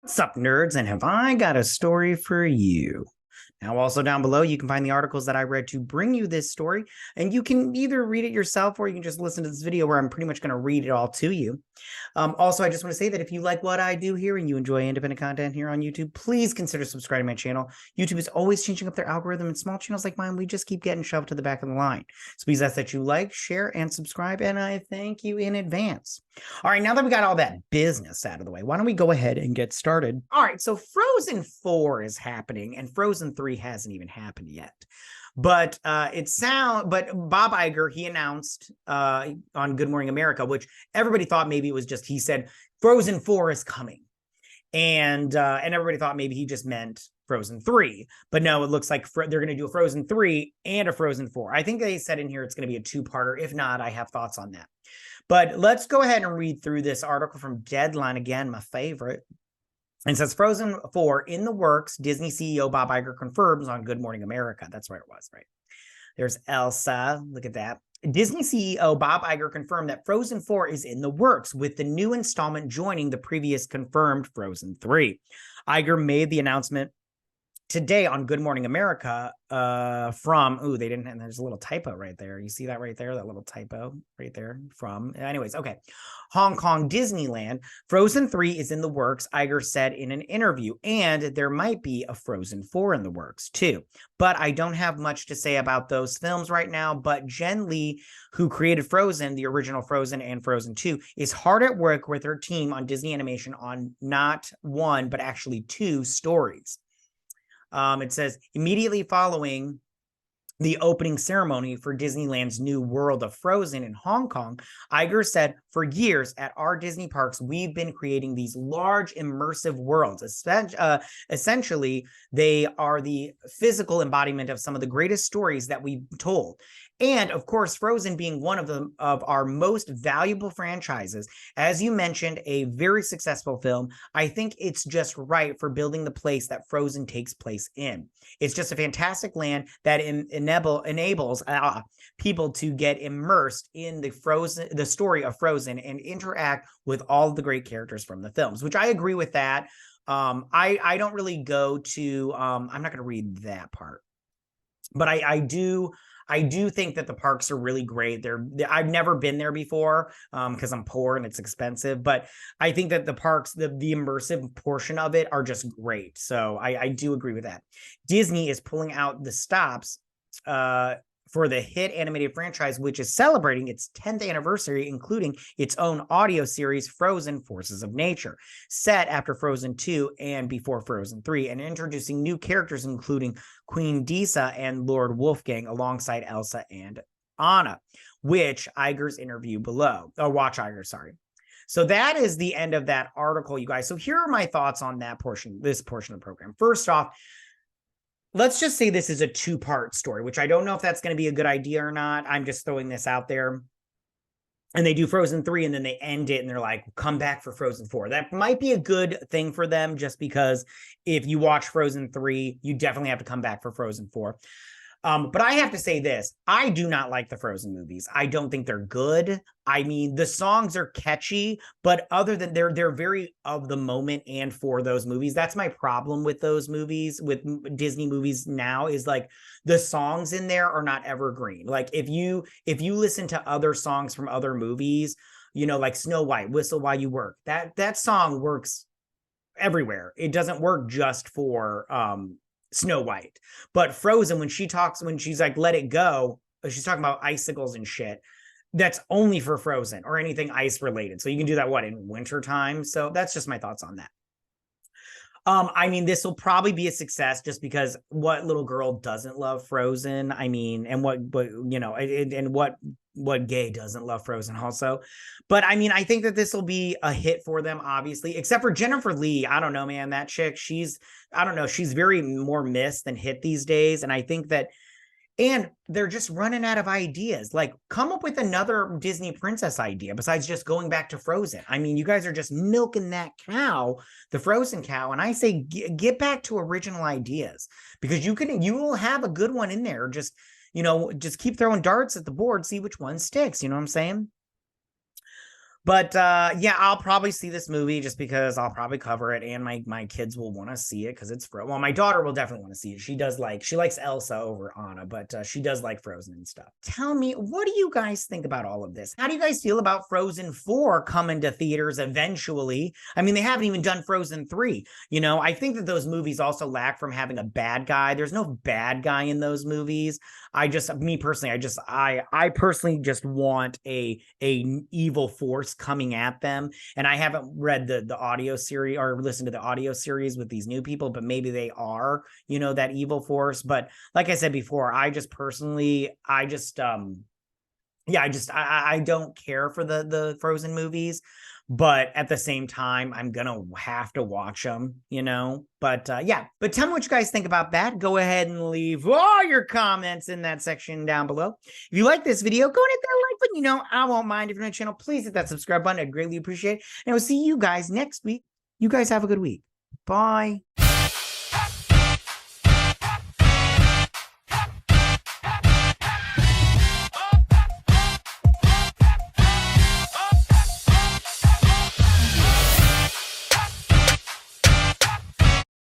What's up, nerds? And have I got a story for you? Now, also down below, you can find the articles that I read to bring you this story, and you can either read it yourself or you can just listen to this video where I'm pretty much going to read it all to you. Also, I just want to say that if you like what I do here and you enjoy independent content here on YouTube, please consider subscribing to my channel. YouTube is always changing up their algorithm, and small channels like mine, we just keep getting shoved to the back of the line. So please ask that you like, share, and subscribe, and I thank you in advance. All right, now that we got all that business out of the way, why don't we go ahead and get started? All right, so Frozen 4 is happening, and Frozen 3 hasn't even happened yet. But Bob Iger, he announced on Good Morning America, which everybody thought maybe it was just, he said, Frozen 4 is coming. And everybody thought maybe he just meant Frozen 3. But no, it looks like they're going to do a Frozen 3 and a Frozen 4. I think they said in here it's going to be a two-parter. If not, I have thoughts on that. But let's go ahead and read through this article from Deadline again, my favorite. And it says Frozen 4 in the works. Disney CEO Bob Iger confirms on Good Morning America. That's where it was, right? There's Elsa. Look at that. Disney CEO Bob Iger confirmed that Frozen 4 is in the works, with the new installment joining the previous confirmed Frozen 3. Iger made the announcement today on Good Morning America they didn't, and there's a little typo right there. You see that right there, that little typo right there anyways, okay. Hong Kong Disneyland. Frozen 3 is in the works, Iger said in an interview, and there might be a Frozen 4 in the works too. But I don't have much to say about those films right now, but Jen Lee, who created Frozen, the original Frozen and Frozen 2, is hard at work with her team on Disney Animation on not one, but actually two stories. It says, immediately following the opening ceremony for Disneyland's new World of Frozen in Hong Kong, Iger said, for years at our Disney parks, we've been creating these large immersive worlds. Essentially, they are the physical embodiment of some of the greatest stories that we've told. And of course, Frozen being one of our most valuable franchises, as you mentioned, a very successful film, I think it's just right for building the place that Frozen takes place in. It's just a fantastic land that enables people to get immersed in the story of Frozen and interact with all the great characters from the films, which I agree with that. I don't really go to, I'm not going to read that part, but I do think that the parks are really great. I've never been there before because I'm poor and it's expensive, but I think that the parks, the immersive portion of it are just great. So I do agree with that. Disney is pulling out the stops for the hit animated franchise, which is celebrating its 10th anniversary, including its own audio series, Frozen Forces of Nature, set after Frozen 2 and before Frozen 3, and introducing new characters, including Queen Disa and Lord Wolfgang, alongside Elsa and Anna, which Iger's interview below, or watch Iger, sorry. So that is the end of that article, you guys. So here are my thoughts on that portion, this portion of the program. First off, let's just say this is a two-part story, which I don't know if that's going to be a good idea or not. I'm just throwing this out there. And they do Frozen 3 and then they end it and they're like, come back for Frozen 4. That might be a good thing for them, just because if you watch Frozen 3, you definitely have to come back for Frozen 4. But I have to say this, I do not like the Frozen movies. I don't think they're good. I mean, the songs are catchy, but other than they're very of the moment and for those movies. That's my problem with those movies, with Disney movies now, is like the songs in there are not evergreen. Like if you listen to other songs from other movies, you know, like Snow White, Whistle While You Work, that song works everywhere. It doesn't work just for Snow White. But Frozen, when she's like, let it go, she's talking about icicles and shit. That's only for Frozen or anything ice related. So you can do that, in winter time. So that's just my thoughts on that. I mean, this will probably be a success just because what little girl doesn't love Frozen? I mean, and what gay doesn't love Frozen also? But I mean, I think that this will be a hit for them, obviously, except for Jennifer Lee. I don't know, man, that chick, I don't know, she's very more missed than hit these days. And I think that, and they're just running out of ideas. Like, come up with another Disney princess idea besides just going back to Frozen. I mean, you guys are just milking that cow, the Frozen cow. And I say, get back to original ideas, because you will have a good one in there. Just keep throwing darts at the board, see which one sticks. You know what I'm saying? But yeah, I'll probably see this movie just because I'll probably cover it, and my kids will want to see it because it's well, my daughter will definitely want to see it. She likes Elsa over Anna, but she does like Frozen and stuff. Tell me, what do you guys think about all of this? How do you guys feel about Frozen 4 coming to theaters eventually? I mean, they haven't even done Frozen 3. You know, I think that those movies also lack from having a bad guy. There's no bad guy in those movies. Me personally, I personally just want a evil force coming at them. And I haven't read the audio series or listened to the audio series with these new people, but maybe they are, you know, that evil force. But like I said before, I just personally, I don't care for the Frozen movies, but at the same time, I'm gonna have to watch them, you know. But yeah, but tell me what you guys think about that. Go ahead and leave all your comments in that section down below. If you like this video, go and hit that like button. You know, I won't mind. If you're on the channel, please hit that subscribe button. I'd greatly appreciate it. And I will see you guys next week. You guys have a good week. Bye.